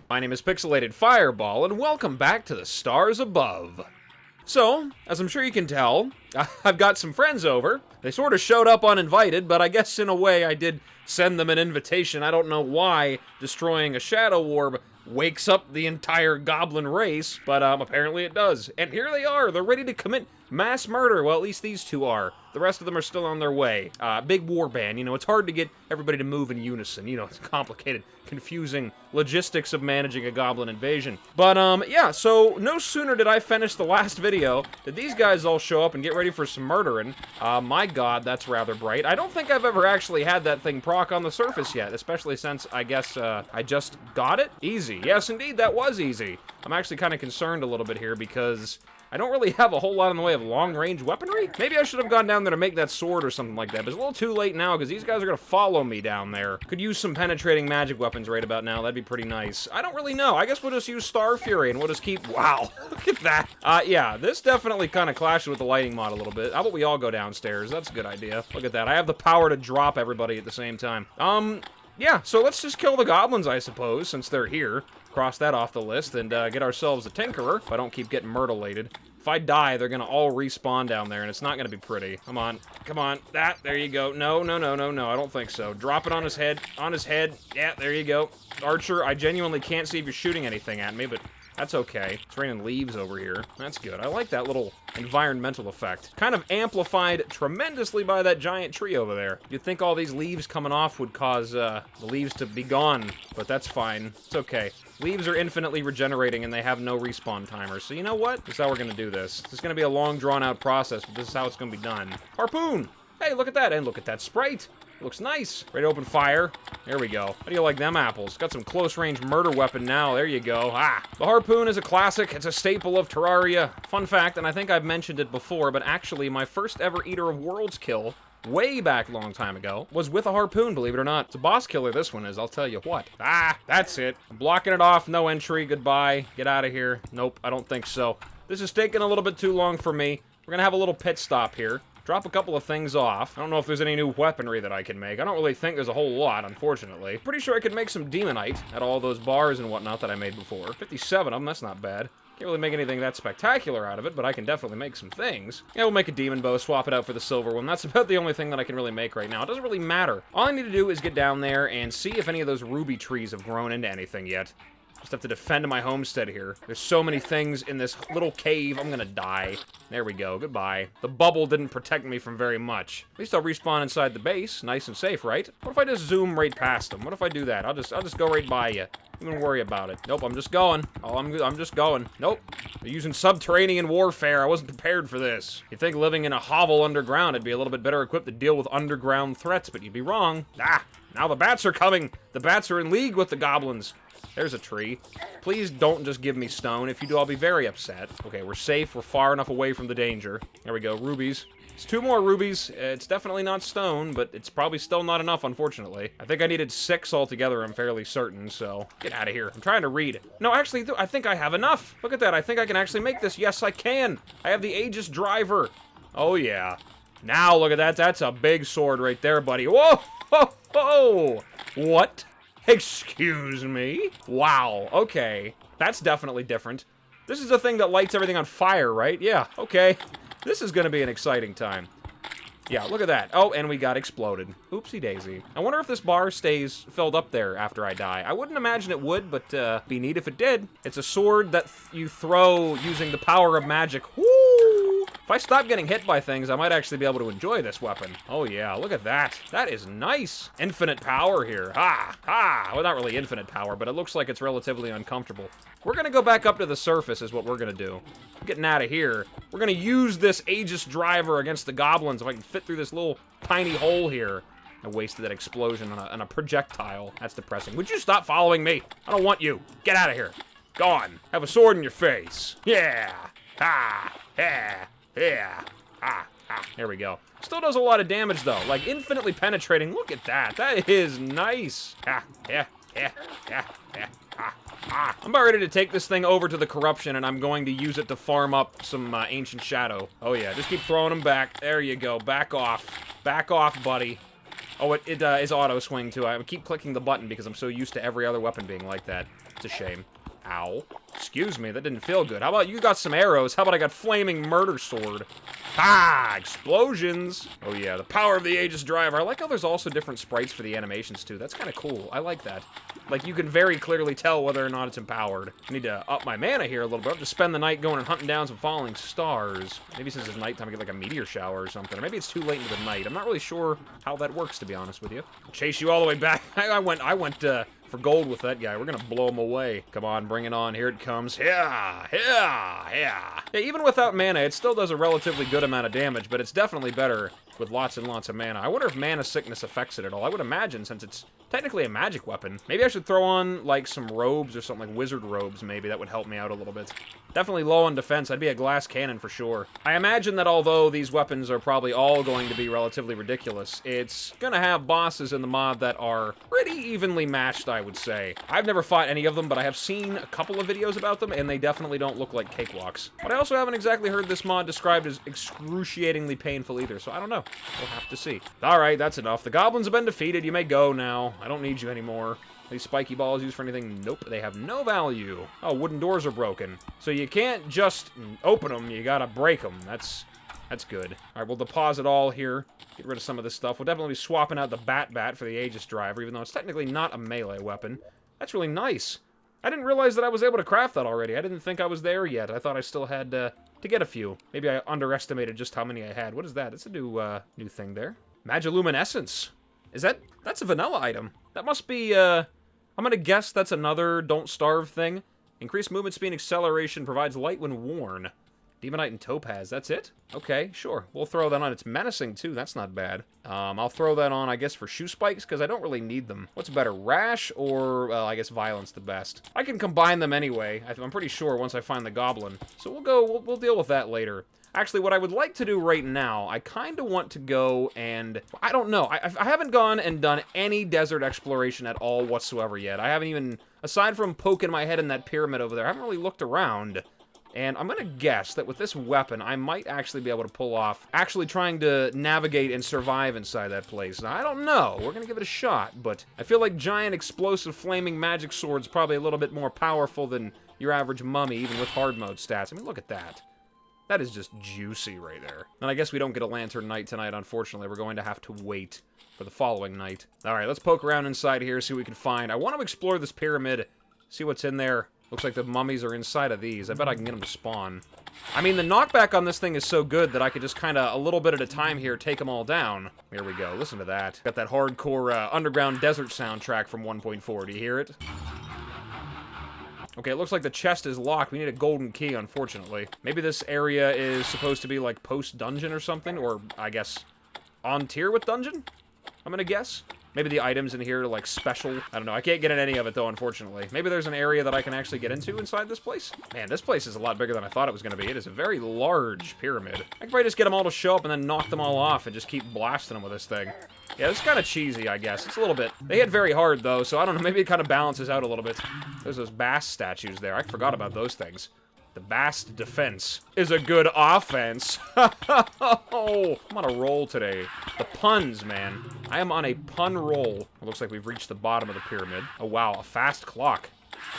My name is Pixelated Fireball, and welcome back to the stars above. So, as I'm sure you can tell, I've got some friends over. They sort of showed up uninvited, but I guess in a way I did send them an invitation. I don't know why destroying a shadow orb wakes up the entire goblin race, but apparently it does. And here they are. They're ready to commit mass murder. Well, at least these two are. The rest of them are still on their way. Big warband. You know, it's hard to get everybody to move in unison. You know, it's complicated, confusing logistics of managing a goblin invasion. But, yeah, so no sooner did I finish the last video did these guys all show up and get ready for some murdering. My god, that's rather bright. I don't think I've ever actually had that thing proc on the surface yet, especially since, I guess, I just got it? Easy. Yes, indeed, that was easy. I'm actually kind of concerned a little bit here because I don't really have a whole lot in the way of long-range weaponry. Maybe I should have gone down there to make that sword or something like that, but it's a little too late now because these guys are going to follow me down there. Could use some penetrating magic weapons right about now. That'd be pretty nice. I don't really know. I guess we'll just use Star Fury and we'll just keep... Wow, look at that. Yeah, this definitely kind of clashes with the lighting mod a little bit. How about we all go downstairs? That's a good idea. Look at that. I have the power to drop everybody at the same time. Yeah, so let's just kill the goblins, I suppose, since they're here. Cross that off the list and get ourselves a Tinkerer, if I don't keep getting murder-lated. If I die, they're gonna all respawn down there, and it's not gonna be pretty. Come on, come on, there you go. No, no, no, no, no, I don't think so. Drop it on his head, yeah, there you go. Archer, I genuinely can't see if you're shooting anything at me, but that's okay. It's raining leaves over here. That's good. I like that little environmental effect. Kind of amplified tremendously by that giant tree over there. You'd think all these leaves coming off would cause the leaves to be gone, but that's fine. It's okay. Leaves are infinitely regenerating and they have no respawn timers. So you know what? This is how we're gonna do this. This is gonna be a long drawn out process, but this is how it's gonna be done. Harpoon! Hey, look at that, and look at that sprite. Looks nice. Ready to open fire. There we go. How do you like them apples? Got some close-range murder weapon now. There you go. The harpoon is a classic. It's a staple of Terraria. Fun fact, and I think I've mentioned it before, but actually my first ever Eater of Worlds kill, way back a long time ago, was with a harpoon, believe it or not. It's a boss killer, this one is, I'll tell you what. That's it. I'm blocking it off. No entry. Goodbye. Get out of here. Nope, I don't think so. This is taking a little bit too long for me. We're gonna have a little pit stop here. Drop a couple of things off. I don't know if there's any new weaponry that I can make. I don't really think there's a whole lot, unfortunately. Pretty sure I could make some demonite out of all those bars and whatnot that I made before. 57 of them, that's not bad. Can't really make anything that spectacular out of it, but I can definitely make some things. Yeah, we'll make a demon bow, swap it out for the silver one. That's about the only thing that I can really make right now. It doesn't really matter. All I need to do is get down there and see if any of those ruby trees have grown into anything yet. Just have to defend my homestead here. There's so many things in this little cave, I'm gonna die. There we go, goodbye. The bubble didn't protect me from very much. At least I'll respawn inside the base, nice and safe, right? What if I just zoom right past them? What if I do that? I'll just go right by you. Don't even worry about it. Nope, I'm just going. I'm just going. Nope. They're using subterranean warfare. I wasn't prepared for this. You'd think living in a hovel underground, I'd be a little bit better equipped to deal with underground threats, but you'd be wrong. Now the bats are coming. The bats are in league with the goblins. There's a tree. Please don't just give me stone. If you do, I'll be very upset. Okay, we're safe. We're far enough away from the danger. There we go, rubies. It's 2 more rubies. It's definitely not stone, but it's probably still not enough, unfortunately. I think I needed 6 altogether, I'm fairly certain, so get out of here. I'm trying to read. No, actually, I think I have enough. Look at that. I think I can actually make this. Yes, I can. I have the Aegis driver. Oh, yeah. Now, look at that. That's a big sword right there, buddy. Whoa! Whoa! Whoa! What? Excuse me? Wow, okay. That's definitely different. This is a thing that lights everything on fire, right? Yeah, okay. This is gonna be an exciting time. Yeah, look at that. Oh, and we got exploded. Oopsie daisy. I wonder if this bar stays filled up there after I die. I wouldn't imagine it would, but be neat if it did. It's a sword that you throw using the power of magic. Woo! If I stop getting hit by things, I might actually be able to enjoy this weapon. Oh yeah, look at that. That is nice. Infinite power here. Well, not really infinite power, but it looks like it's relatively uncomfortable. We're gonna go back up to the surface is what we're gonna do. I'm getting out of here. We're gonna use this Aegis driver against the goblins if I can fit through this little tiny hole here. I wasted that explosion on a projectile. That's depressing. Would you stop following me? I don't want you. Get out of here. Gone. Have a sword in your face. Yeah. Yeah. There we go. Still does a lot of damage, though. Like, infinitely penetrating. Look at that. That is nice. I'm about ready to take this thing over to the corruption, and I'm going to use it to farm up some ancient shadow. Oh, yeah. Just keep throwing them back. There you go. Back off. Back off, buddy. Oh, it is auto swing too. I keep clicking the button because I'm so used to every other weapon being like that. It's a shame. Ow. Excuse me, that didn't feel good. How about you got some arrows? How about I got flaming murder sword? Ah, explosions. Oh yeah, the power of the Aegis driver. I like how there's also different sprites for the animations too. That's kind of cool. I like that. Like, you can very clearly tell whether or not it's empowered. I need to up my mana here a little bit. I have to spend the night going and hunting down some falling stars. Maybe since it's nighttime, I get like a meteor shower or something. Or maybe it's too late into the night. I'm not really sure how that works, to be honest with you. I'll chase you all the way back. I went for gold with that guy. We're gonna blow him away. Come on, bring it on. Here it comes. Yeah. Yeah, even without mana, it still does a relatively good amount of damage, but it's definitely better with lots and lots of mana. I wonder if mana sickness affects it at all. I would imagine, since it's technically a magic weapon. Maybe I should throw on, like, some robes or something, like wizard robes, maybe. That would help me out a little bit. Definitely low on defense. I'd be a glass cannon for sure. I imagine that although these weapons are probably all going to be relatively ridiculous, it's gonna have bosses in the mod that are pretty evenly matched, I would say. I've never fought any of them, but I have seen a couple of videos about them, and they definitely don't look like cakewalks. But I also haven't exactly heard this mod described as excruciatingly painful either, so I don't know. We'll have to see. Alright, that's enough. The goblins have been defeated. You may go now. I don't need you anymore. These spiky balls used for anything? Nope, they have no value. Oh, wooden doors are broken. So you can't just open them, you gotta break them. That's good. Alright, we'll deposit all here. Get rid of some of this stuff. We'll definitely be swapping out the bat for the Aegis driver, even though it's technically not a melee weapon. That's really nice. I didn't realize that I was able to craft that already. I didn't think I was there yet. I thought I still had to get a few. Maybe I underestimated just how many I had. What is that? It's a new thing there. Magiluminescence. That's a vanilla item. That must be, I'm gonna guess that's another Don't Starve thing. Increased movement speed and acceleration, provides light when worn. Demonite and Topaz, that's it? Okay, sure. We'll throw that on. It's menacing, too. That's not bad. I'll throw that on, I guess, for shoe spikes, because I don't really need them. What's better, Rash or, well, I guess Violence the best? I can combine them anyway. I'm pretty sure once I find the Goblin. So we'll deal with that later. Actually, what I would like to do right now, I kind of want to go and... I don't know. I haven't gone and done any desert exploration at all whatsoever yet. I haven't even... Aside from poking my head in that pyramid over there, I haven't really looked around. And I'm going to guess that with this weapon, I might actually be able to pull off actually trying to navigate and survive inside that place. Now, I don't know. We're going to give it a shot, but I feel like giant explosive flaming magic sword's probably a little bit more powerful than your average mummy, even with hard mode stats. I mean, look at that. That is just juicy right there. And I guess we don't get a lantern night tonight, unfortunately. We're going to have to wait for the following night. Alright, let's poke around inside here, see what we can find. I want to explore this pyramid, see what's in there. Looks like the mummies are inside of these. I bet I can get them to spawn. I mean, the knockback on this thing is so good that I could just kind of, a little bit at a time here, take them all down. Here we go. Listen to that. Got that hardcore underground desert soundtrack from 1.4. Do you hear it? Okay, it looks like the chest is locked. We need a golden key, unfortunately. Maybe this area is supposed to be, like, post-dungeon or something? Or, I guess, on tier with dungeon? I'm gonna guess. Maybe the items in here are, like, special. I don't know. I can't get in any of it, though, unfortunately. Maybe there's an area that I can actually get into inside this place? Man, this place is a lot bigger than I thought it was gonna be. It is a very large pyramid. I could probably just get them all to show up and then knock them all off and just keep blasting them with this thing. Yeah, it's kind of cheesy, I guess. It's a little bit. They hit very hard, though, so I don't know. Maybe it kind of balances out a little bit. There's those Bast statues there. I forgot about those things. The Bast defense is a good offense. Oh, I'm on a roll today. The puns, man. I am on a pun roll. It looks like we've reached the bottom of the pyramid. Oh, wow, a fast clock.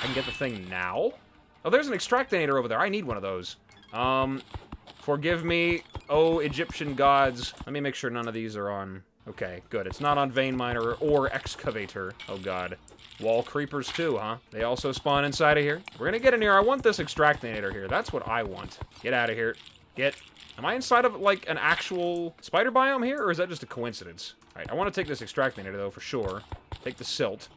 I can get the thing now? Oh, there's an extractinator over there. I need one of those. Forgive me, oh, Egyptian gods. Let me make sure none of these are on... Okay, good. It's not on veinminer or excavator. Oh, God. Wall creepers, too, huh? They also spawn inside of here. We're gonna get in here. I want this extractinator here. That's what I want. Get out of here. Get. Am I inside of, like, an actual spider biome here, or is that just a coincidence? All right, I want to take this extractinator, though, for sure. Take the silt.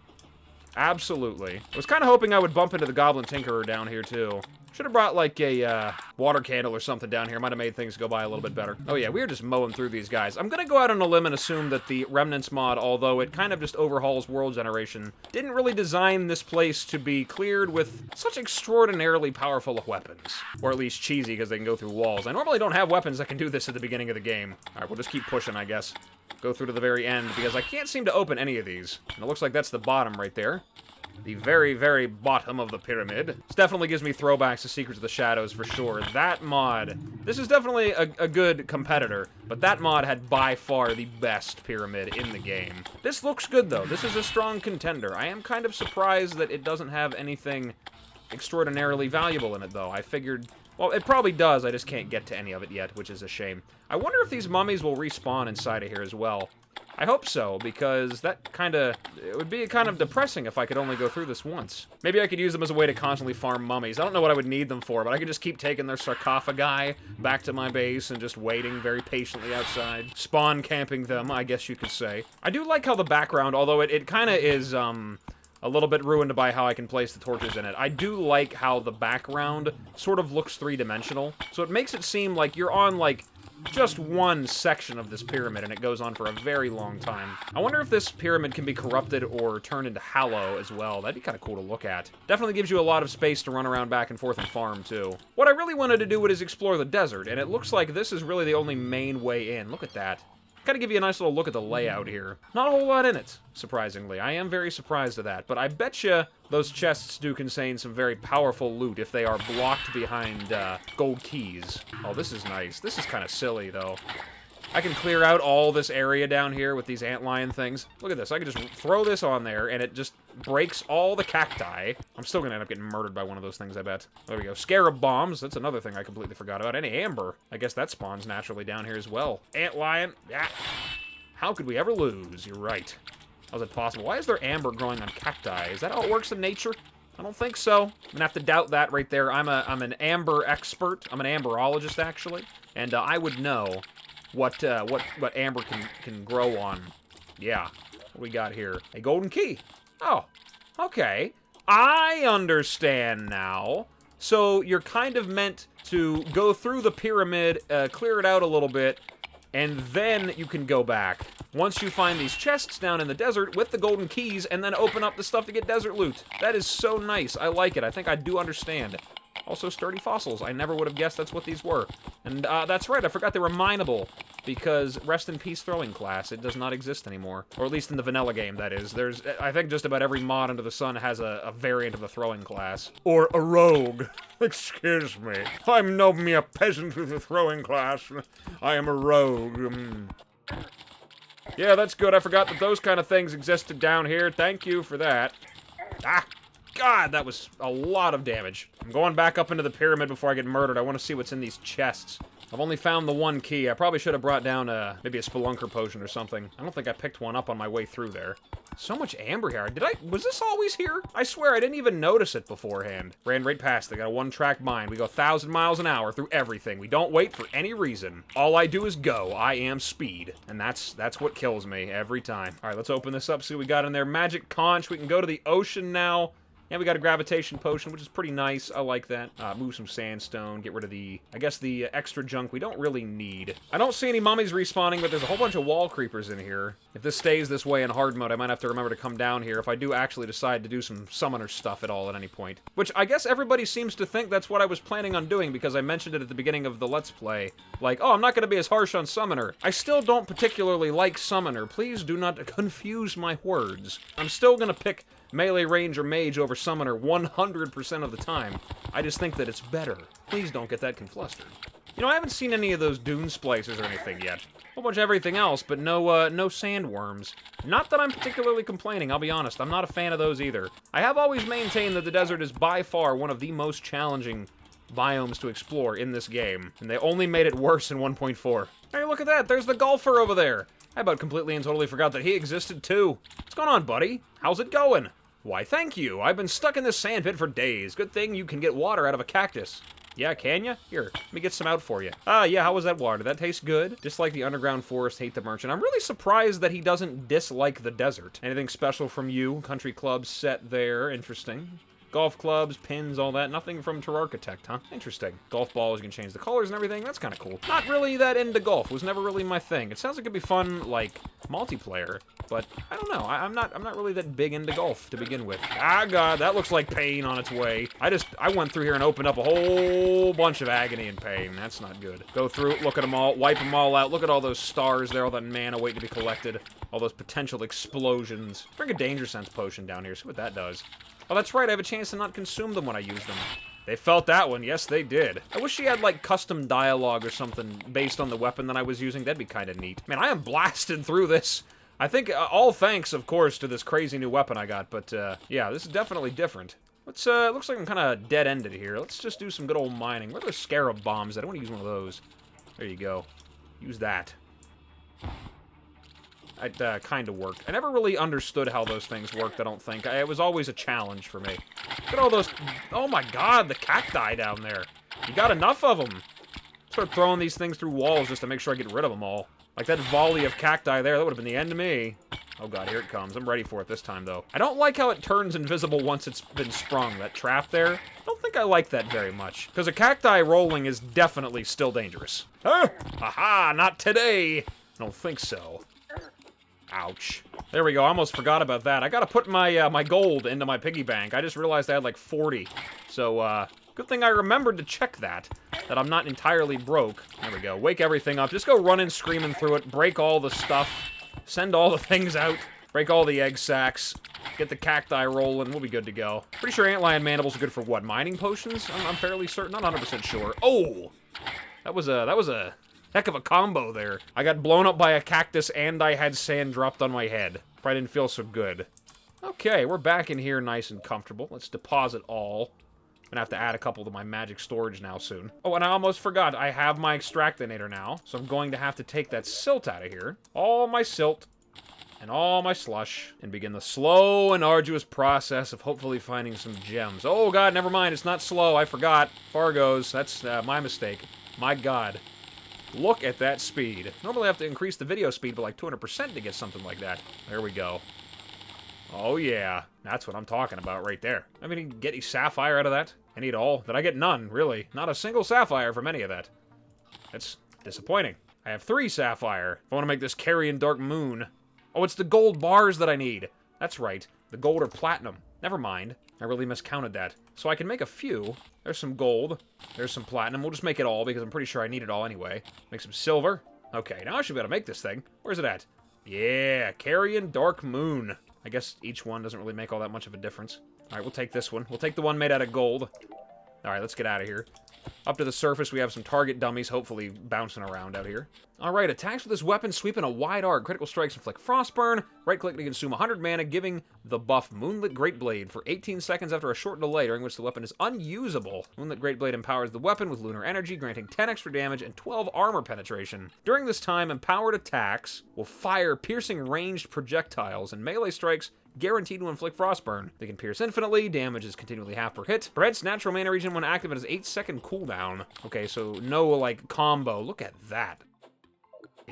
Absolutely. I was kind of hoping I would bump into the Goblin Tinkerer down here, too. Should have brought, like, a water candle or something down here. Might have made things go by a little bit better. Oh, yeah, we were just mowing through these guys. I'm gonna go out on a limb and assume that the Remnants mod, although it kind of just overhauls world generation, didn't really design this place to be cleared with such extraordinarily powerful weapons. Or at least cheesy, because they can go through walls. I normally don't have weapons that can do this at the beginning of the game. Alright, we'll just keep pushing, I guess. Go through to the very end, because I can't seem to open any of these. And it looks like that's the bottom right there. the very, very bottom of the pyramid. This definitely gives me throwbacks to Secrets of the Shadows for sure. That mod, this is definitely a good competitor, but that mod had by far the best pyramid in the game. This looks good though. This is a strong contender. I am kind of surprised that it doesn't have anything extraordinarily valuable in it though. I figured, well, it probably does, I just can't get to any of it yet, which is a shame. I wonder if these mummies will respawn inside of here as well. I hope so, because that it would be kind of depressing if I could only go through this once. Maybe I could use them as a way to constantly farm mummies. I don't know what I would need them for, but I could just keep taking their sarcophagi back to my base and just waiting very patiently outside. Spawn camping them, I guess you could say. I do like how the background, although it kind of is, a little bit ruined by how I can place the torches in it. I do like how the background sort of looks three-dimensional, so it makes it seem like you're on, like, just one section of this pyramid, and it goes on for a very long time. I wonder if this pyramid can be corrupted or turned into hallow as well. That'd be kind of cool to look at. Definitely gives you a lot of space to run around back and forth and farm, too. What I really wanted to do is explore the desert, and it looks like this is really the only main way in. Look at that. Gotta give you a nice little look at the layout here. Not a whole lot in it, surprisingly. I am very surprised at that, but I betcha those chests do contain some very powerful loot if they are blocked behind gold keys. Oh, this is nice. This is kind of silly, though. I can clear out all this area down here with these antlion things. Look at this. I can just throw this on there, and it just breaks all the cacti. I'm still going to end up getting murdered by one of those things, I bet. There we go. Scarab bombs. That's another thing I completely forgot about. And amber. I guess that spawns naturally down here as well. Antlion. Yeah. How could we ever lose? You're right. How is it possible? Why is there amber growing on cacti? Is that how it works in nature? I don't think so. I'm gonna have to doubt that right there. I'm an amber expert. I'm an amberologist, actually. And I would know what amber can grow on. Yeah. What we got here? A golden key. Oh, okay. I understand now. So you're kind of meant to go through the pyramid, clear it out a little bit, and then you can go back. Once you find these chests down in the desert with the golden keys, and then open up the stuff to get desert loot. That is so nice. I like it. I think I do understand. Also, sturdy fossils. I never would have guessed that's what these were. And that's right, I forgot they were mineable. Because rest in peace throwing class, it does not exist anymore. Or at least in the vanilla game, that is. There's, I think just about every mod under the sun has a variant of the throwing class. Or a rogue. Excuse me. I'm no mere peasant with a throwing class. I am a rogue. Yeah, that's good. I forgot that those kind of things existed down here. Thank you for that. Ah! God, that was a lot of damage. I'm going back up into the pyramid before I get murdered. I want to see what's in these chests. I've only found the one key. I probably should have brought down maybe a spelunker potion or something. I don't think I picked one up on my way through there. So much amber here. Was this always here? I swear I didn't even notice it beforehand. Ran right past it. Got a one-track mind. We go 1,000 miles an hour through everything. We don't wait for any reason. All I do is go. I am speed. And that's what kills me every time. All right, let's open this up, see what we got in there. Magic conch. We can go to the ocean now. And we got a gravitation potion, which is pretty nice. I like that. Move some sandstone, get rid of the, I guess, the extra junk we don't really need. I don't see any mummies respawning, but there's a whole bunch of wall creepers in here. If this stays this way in hard mode, I might have to remember to come down here if I do actually decide to do some summoner stuff at all at any point. Which I guess everybody seems to think that's what I was planning on doing because I mentioned it at the beginning of the Let's Play. Like, oh, I'm not going to be as harsh on summoner. I still don't particularly like summoner. Please do not confuse my words. I'm still going to pick melee, range, or mage over summoner 100% of the time. I just think that it's better. Please don't get that conflustered. You know, I haven't seen any of those dune splicers or anything yet. A whole bunch of everything else, but no sandworms. Not that I'm particularly complaining, I'll be honest. I'm not a fan of those either. I have always maintained that the desert is by far one of the most challenging biomes to explore in this game, and they only made it worse in 1.4. Hey, look at that! There's the golfer over there! I about completely and totally forgot that he existed too. What's going on, buddy? How's it going? Why, thank you. I've been stuck in this sandpit for days. Good thing you can get water out of a cactus. Yeah, can ya? Here, let me get some out for you. Yeah, how was that water? Did that taste good? Dislike the underground forest, hate the merchant. I'm really surprised that he doesn't dislike the desert. Anything special from you? Country club set there. Interesting. Golf clubs, pins, all that. Nothing from Terrarchitect, huh? Interesting. Golf balls, you can change the colors and everything. That's kind of cool. Not really that into golf. Was never really my thing. It sounds like it'd be fun, like, multiplayer. But, I don't know. I'm not really that big into golf to begin with. Ah, God, that looks like pain on its way. I went through here and opened up a whole bunch of agony and pain. That's not good. Go through, look at them all, wipe them all out. Look at all those stars there, all that mana waiting to be collected. All those potential explosions. Bring a danger sense potion down here, see what that does. Oh, that's right, I have a chance to not consume them when I use them. They felt that one, yes they did. I wish she had like custom dialogue or something based on the weapon that I was using, that'd be kind of neat. Man, I am blasted through this. I think all thanks, of course, to this crazy new weapon I got, but yeah, this is definitely different. Let's, looks like I'm kind of dead-ended here. Let's just do some good old mining. Where are those scarab bombs at? I want to use one of those. There you go. Use that. It kind of worked. I never really understood how those things worked, I don't think. It was always a challenge for me. Look at all those... Oh my god, the cacti down there. You got enough of them. Start throwing these things through walls just to make sure I get rid of them all. Like that volley of cacti there, that would have been the end of me. Oh god, here it comes. I'm ready for it this time, though. I don't like how it turns invisible once it's been sprung. That trap there, I don't think I like that very much. Because a cacti rolling is definitely still dangerous. Huh? Haha, not today! I don't think so. Ouch. There we go, I almost forgot about that. I gotta put my, my gold into my piggy bank. I just realized I had like 40. So, good thing I remembered to check that I'm not entirely broke. There we go, wake everything up. Just go running, screaming through it, break all the stuff. Send all the things out, break all the egg sacs, get the cacti rolling, we'll be good to go. Pretty sure antlion mandibles are good for what, mining potions? I'm fairly certain, not 100% sure. Oh! That was a heck of a combo there. I got blown up by a cactus and I had sand dropped on my head. Probably didn't feel so good. Okay, we're back in here nice and comfortable. Let's deposit all. I'm gonna have to add a couple to my magic storage now soon. Oh, and I almost forgot, I have my extractinator now, so I'm going to have to take that silt out of here. All my silt, and all my slush, and begin the slow and arduous process of hopefully finding some gems. Oh god, never mind, it's not slow, I forgot. Fargo's, that's my mistake. My god. Look at that speed. Normally I have to increase the video speed by like 200% to get something like that. There we go. Oh yeah, that's what I'm talking about right there. I mean, get any sapphire out of that? I need all. Did I get none, really? Not a single sapphire from any of that. That's disappointing. I have 3 sapphire. If I want to make this Carrion Dark Moon. Oh, it's the gold bars that I need. That's right. The gold or platinum. Never mind. I really miscounted that. So I can make a few. There's some gold. There's some platinum. We'll just make it all because I'm pretty sure I need it all anyway. Make some silver. Okay, now I should be able to make this thing. Where's it at? Yeah, Carrion Dark Moon. I guess each one doesn't really make all that much of a difference. Alright, we'll take this one. We'll take the one made out of gold. Alright, let's get out of here. Up to the surface, we have some target dummies, hopefully bouncing around out here. Alright, attacks with this weapon sweep in a wide arc. Critical strikes inflict frostburn. Right-click to consume 100 mana, giving the buff Moonlit Greatblade for 18 seconds after a short delay, during which the weapon is unusable. Moonlit Greatblade empowers the weapon with lunar energy, granting 10 extra damage and 12 armor penetration. During this time, empowered attacks will fire piercing ranged projectiles, and melee strikes guaranteed to inflict frostburn. They can pierce infinitely, damage is continually half per hit. Prevents natural mana regen when active and has 8-second cooldown. Okay, so no, like, combo. Look at that.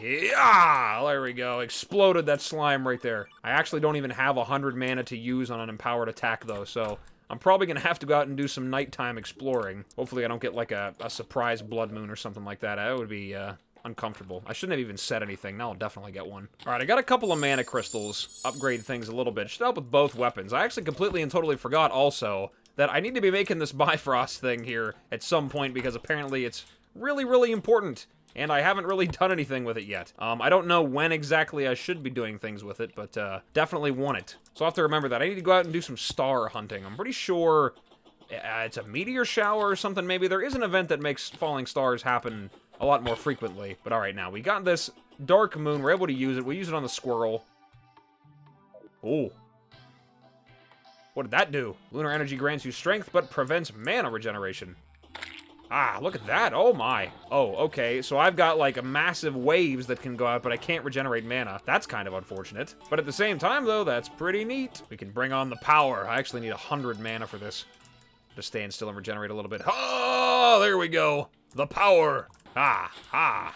Yeah! There we go. Exploded that slime right there. I actually don't even have 100 mana to use on an empowered attack, though, so I'm probably gonna have to go out and do some nighttime exploring. Hopefully I don't get, like, a surprise blood moon or something like that. That would be, uncomfortable. I shouldn't have even said anything. Now I'll definitely get one. Alright, I got a couple of mana crystals. Upgrade things a little bit. Should help with both weapons. I actually completely and totally forgot also that I need to be making this Bifrost thing here at some point because apparently it's really, really important. And I haven't really done anything with it yet. I don't know when exactly I should be doing things with it, but definitely want it. So I'll have to remember that. I need to go out and do some star hunting. I'm pretty sure it's a meteor shower or something maybe. There is an event that makes falling stars happen a lot more frequently. But alright, now we got this dark moon. We're able to use it. We use it on the squirrel. Oh. What did that do? Lunar energy grants you strength, but prevents mana regeneration. Ah, look at that. Oh my. Oh, okay. So I've got like a massive waves that can go out, but I can't regenerate mana. That's kind of unfortunate. But at the same time, though, that's pretty neat. We can bring on the power. I actually need 100 mana for this. Just stand still and regenerate a little bit. Oh, there we go. The power. Ah.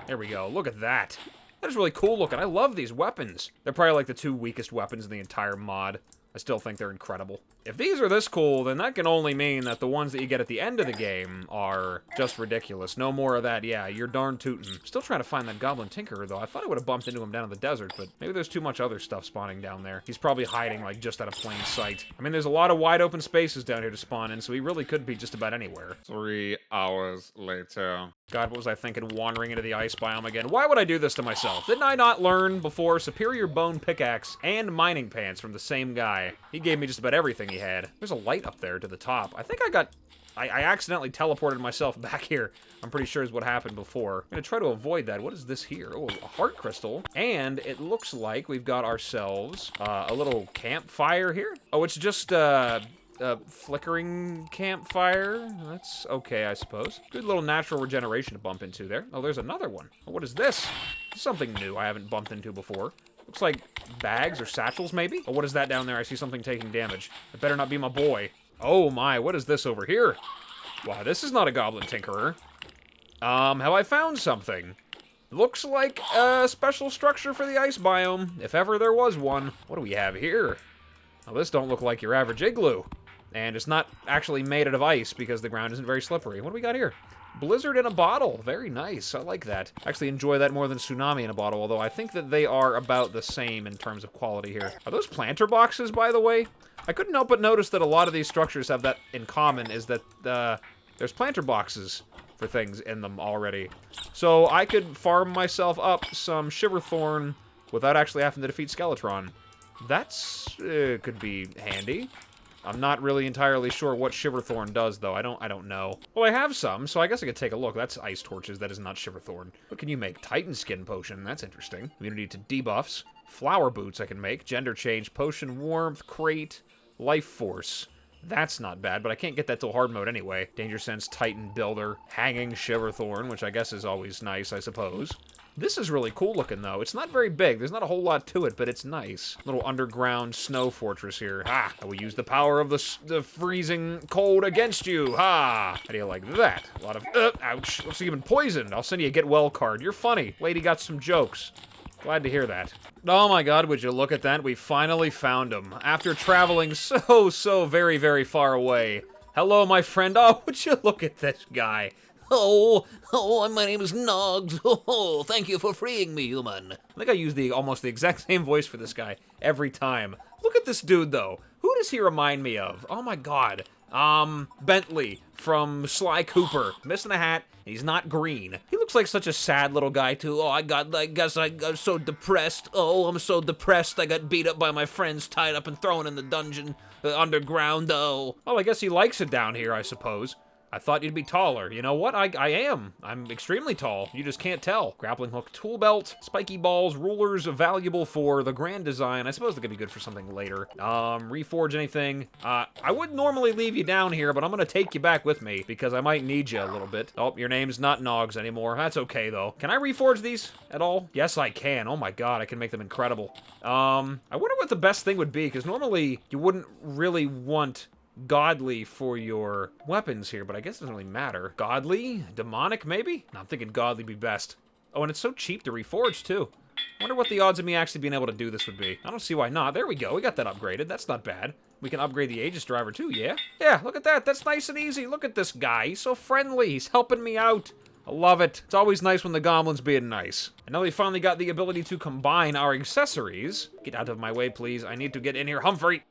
There we go. Look at that. That is really cool looking. I love these weapons. They're probably like the 2 weakest weapons in the entire mod. I still think they're incredible. If these are this cool, then that can only mean that the ones that you get at the end of the game are just ridiculous. No more of that, yeah, you're darn tootin'. Still trying to find that Goblin Tinkerer, though. I thought I would have bumped into him down in the desert, but maybe there's too much other stuff spawning down there. He's probably hiding, like, just out of plain sight. I mean, there's a lot of wide open spaces down here to spawn in, so he really could be just about anywhere. 3 hours later. God, what was I thinking, wandering into the ice biome again? Why would I do this to myself? Didn't I not learn before Superior Bone Pickaxe and Mining Pants from the same guy? He gave me just about everything he had. There's a light up there to the top. I think I accidentally teleported myself back here. I'm pretty sure is what happened before. I'm gonna try to avoid that. What is this here? Oh, a heart crystal. And it looks like we've got ourselves a little campfire here. Oh, it's just a flickering campfire. That's okay, I suppose. Good little natural regeneration to bump into there. Oh, there's another one. Oh, what is this? Something new I haven't bumped into before. Looks like bags or satchels, maybe? Oh, what is that down there? I see something taking damage. It better not be my boy. Oh my, what is this over here? Wow, this is not a Goblin Tinkerer. Have I found something? Looks like a special structure for the ice biome, if ever there was one. What do we have here? Well, this don't look like your average igloo. And it's not actually made out of ice because the ground isn't very slippery. What do we got here? Blizzard in a bottle. Very nice. I like that. I actually enjoy that more than Tsunami in a bottle, although I think that they are about the same in terms of quality here. Are those planter boxes, by the way? I couldn't help but notice that a lot of these structures have that in common, is that there's planter boxes for things in them already. So I could farm myself up some Shiverthorn without actually having to defeat Skeletron. That's could be handy. I'm not really entirely sure what Shiverthorn does, though. I don't know. Well, I have some, so I guess I could take a look. That's ice torches. That is not Shiverthorn. What can you make? Titan skin potion. That's interesting. Immunity to debuffs. Flower boots I can make. Gender change. Potion warmth. Crate. Life force. That's not bad, but I can't get that till hard mode anyway. Danger sense. Titan builder. Hanging Shiverthorn, which I guess is always nice, I suppose. This is really cool looking, though. It's not very big. There's not a whole lot to it, but it's nice. Little underground snow fortress here. Ha! I will use the power of the freezing cold against you. Ha! How do you like that? A lot of... ouch. Looks like you've been poisoned. I'll send you a get well card. You're funny. Lady got some jokes. Glad to hear that. Oh my god, would you look at that? We finally found him. After traveling so very, very far away. Hello, my friend. Oh, would you look at this guy? Oh, my name is Nogs. Oh, thank you for freeing me, human. I think I use almost the exact same voice for this guy every time. Look at this dude, though. Who does he remind me of? Oh my god. Bentley from Sly Cooper. Missing a hat, and he's not green. He looks like such a sad little guy, too. Oh, I guess I got so depressed. Oh, I'm so depressed. I got beat up by my friends, tied up and thrown in the dungeon underground, though. Well, I guess he likes it down here, I suppose. I thought you'd be taller. You know what? I am. I'm extremely tall. You just can't tell. Grappling hook, tool belt, spiky balls, rulers, valuable for the grand design. I suppose they could be good for something later. Reforge anything. I wouldn't normally leave you down here, but I'm gonna take you back with me because I might need you a little bit. Oh, your name's not Nogs anymore. That's okay, though. Can I reforge these at all? Yes, I can. Oh my god, I can make them incredible. I wonder what the best thing would be, because normally you wouldn't really want godly for your weapons here, but I guess it doesn't really matter. Godly? Demonic, maybe? No, I'm thinking godly be best. Oh, and it's so cheap to reforge, too. I wonder what the odds of me actually being able to do this would be. I don't see why not. There we go. We got that upgraded. That's not bad. We can upgrade the Aegis driver, too, yeah? Yeah, look at that. That's nice and easy. Look at this guy. He's so friendly. He's helping me out. I love it. It's always nice when the goblins being nice. And now we finally got the ability to combine our accessories. Get out of my way, please. I need to get in here. Humphrey!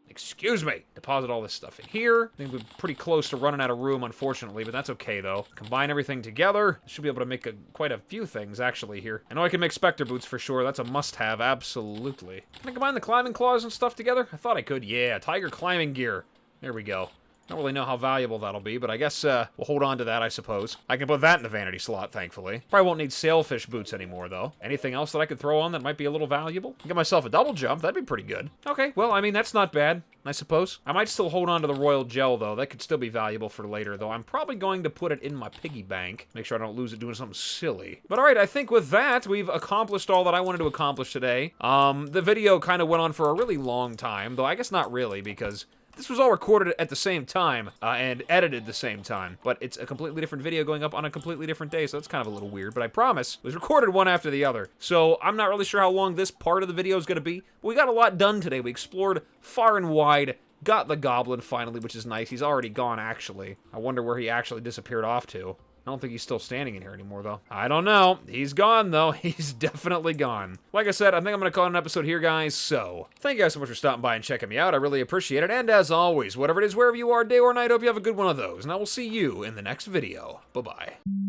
Excuse me. Deposit all this stuff in here. I think we're pretty close to running out of room, unfortunately, but that's okay, though. Combine everything together. Should be able to make quite a few things, actually, here. I know I can make Spectre boots for sure. That's a must-have, absolutely. Can I combine the climbing claws and stuff together? I thought I could. Yeah, tiger climbing gear. There we go. Don't really know how valuable that'll be, but I guess we'll hold on to that, I suppose. I can put that in the vanity slot, thankfully. Probably won't need sailfish boots anymore, though. Anything else that I could throw on that might be a little valuable? Get myself a double jump. That'd be pretty good. Okay, well, I mean, that's not bad, I suppose. I might still hold on to the royal gel, though. That could still be valuable for later, though. I'm probably going to put it in my piggy bank. Make sure I don't lose it doing something silly. But all right, I think with that, we've accomplished all that I wanted to accomplish today. The video kind of went on for a really long time, though I guess not really, because this was all recorded at the same time and edited the same time, but it's a completely different video going up on a completely different day, so that's kind of a little weird, but I promise it was recorded one after the other. So I'm not really sure how long this part of the video is going to be, but we got a lot done today. We explored far and wide, got the goblin finally, which is nice. He's already gone, actually. I wonder where he actually disappeared off to. I don't think he's still standing in here anymore, though. I don't know. He's gone, though. He's definitely gone. Like I said, I think I'm going to call it an episode here, guys. So, thank you guys so much for stopping by and checking me out. I really appreciate it. And as always, whatever it is, wherever you are, day or night, hope you have a good one of those. And I will see you in the next video. Bye-bye.